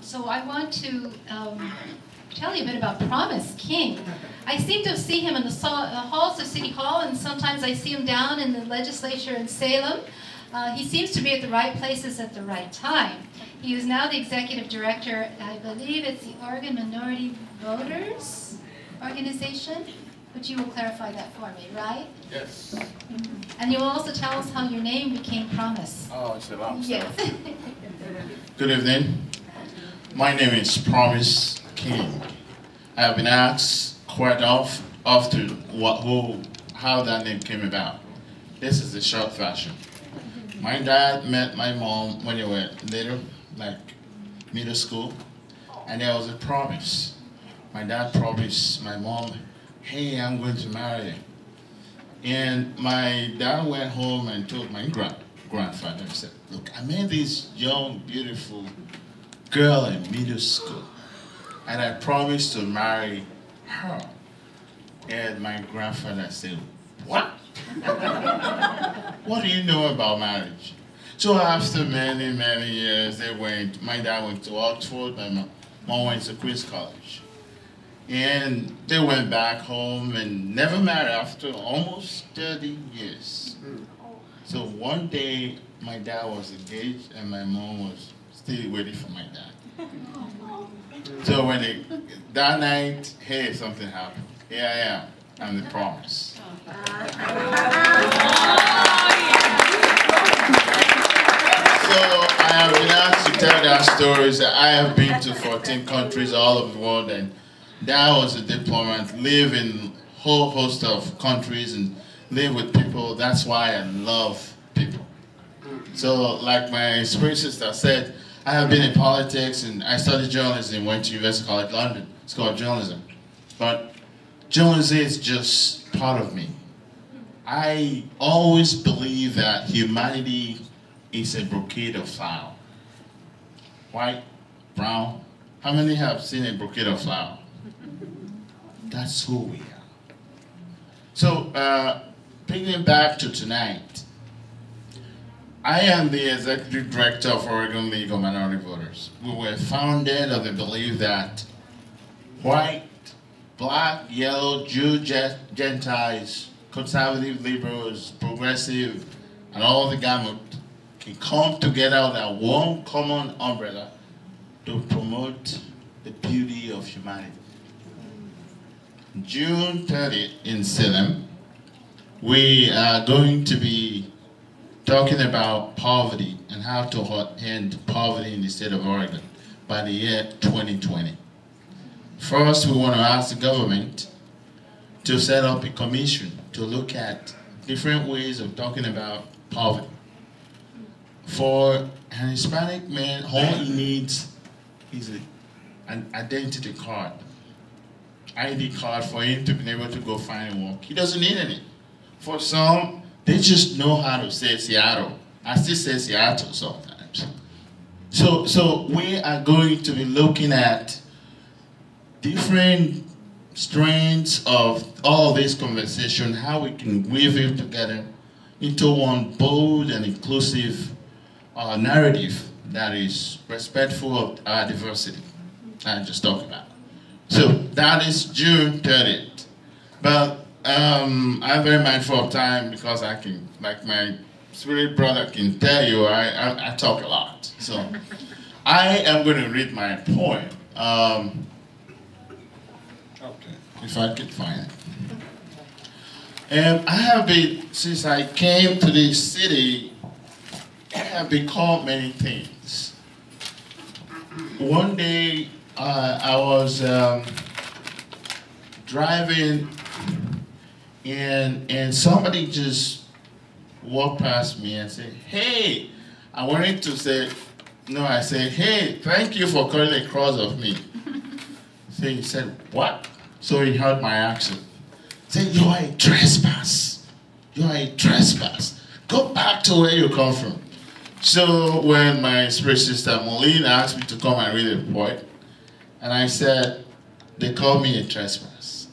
So I want to tell you a bit about Promise King. I seem to see him in the halls of City Hall, and sometimes I see him down in the legislature in Salem. He seems to be at the right places at the right time. He is now the executive director, I believe it's the Oregon Minority Voters Organization, but you will clarify that for me, right? Yes. And you will also tell us how your name became Promise. Oh, it's a long story. Yes. Good evening. My name is Promise King. I have been asked quite often how that name came about. This is the short version. My dad met my mom when they were little, like middle school, and there was a promise. My dad promised my mom, hey, I'm going to marry you. And my dad went home and told my grandfather, he said, look, I met this young, beautiful girl in middle school, and I promised to marry her. And my grandfather said, what? What do you know about marriage? So after many, many years, my dad went to Oxford, my mom went to Queen's College. And they went back home and never married after almost 30 years. So one day, my dad was engaged and my mom was still waiting for my dad. So that night, hey, something happened. Here I am, I'm the promise. So I have been asked to tell that stories. I have been to 14 countries all over the world, and Dad was a diplomat, live in a whole host of countries and live with people. That's why I love people. So like my spirit sister said, I have been in politics and I studied journalism, went to University College London, School of Journalism. But journalism is just part of me. I always believe that humanity is a brocade of flower. White, brown. How many have seen a brocade of flower? That's who we are. So, bringing back to tonight, I am the executive director of Oregon League of Minority Voters. We were founded on the belief that white, black, yellow, Jew, Gentiles, conservative, liberals, progressive, and all the gamut can come together under one common umbrella to promote the beauty of humanity. June 30th in Salem, we are going to be talking about poverty and how to end poverty in the state of Oregon by the year 2020. First, we want to ask the government to set up a commission to look at different ways of talking about poverty. For an Hispanic man, all he needs is an identity card. ID card for him to be able to go find work. He doesn't need any. For some, they just know how to say Seattle. I still say Seattle sometimes. So we are going to be looking at different strands of all this conversation, how we can weave it together into one bold and inclusive narrative that is respectful of our diversity I just talked about. So that is June 30th. But I'm very mindful of time because I can, like my spirit brother can tell you, I talk a lot. So I am going to read my poem. Okay, if I could find it. And I have been, since I came to this city, I have been called many things. One day, I was driving and somebody just walked past me and said, hey, I wanted to say, no, I said, hey, thank you for cutting across of me. So he said, what? So he heard my accent. He said, you are a trespass. You are a trespass. Go back to where you come from. So when my spirit sister Moline asked me to come and read a poem, and I said, they call me a trespass.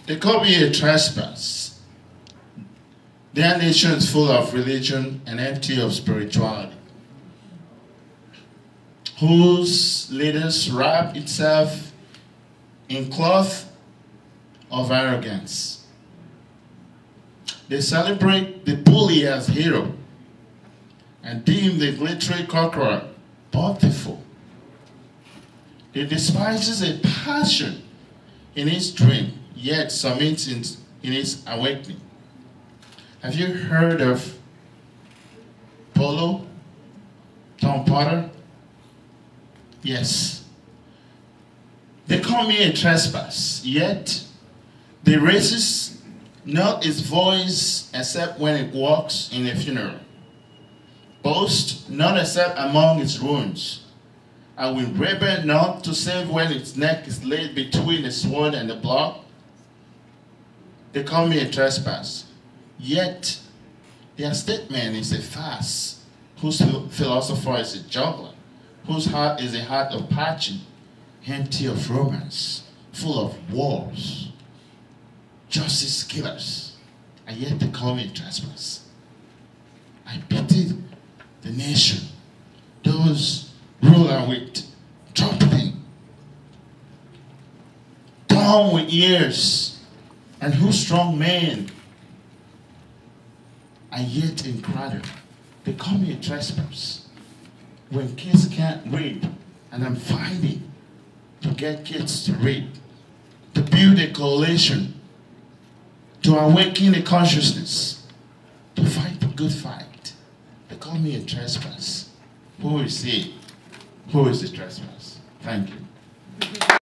They call me a trespass. Their nation is full of religion and empty of spirituality, whose leaders wrap itself in cloth of arrogance. They celebrate the bully as hero and deem the glittery conqueror beautiful. They despises a passion in its dream, yet submits in its awakening. Have you heard of Polo? Tom Potter? Yes. They call me a trespass, yet they raises not its voice except when it walks in a funeral. Boast not except among its ruins. I will rebel not to save when its neck is laid between the sword and the block. They call me a trespass, yet their statement is a farce, whose philosopher is a juggler, whose heart is a heart of passion, empty of romance, full of wars, justice killers, and yet they call me a trespass. I pity the nation, those ruler with trumpeting, down with years, and whose strong men are yet in crowded. They call me a trespass. When kids can't read, and I'm fighting to get kids to read, to build a coalition, to awaken the consciousness, to fight the good fight. They call me a trespass. Who is he? Who is the trespass? Thank you.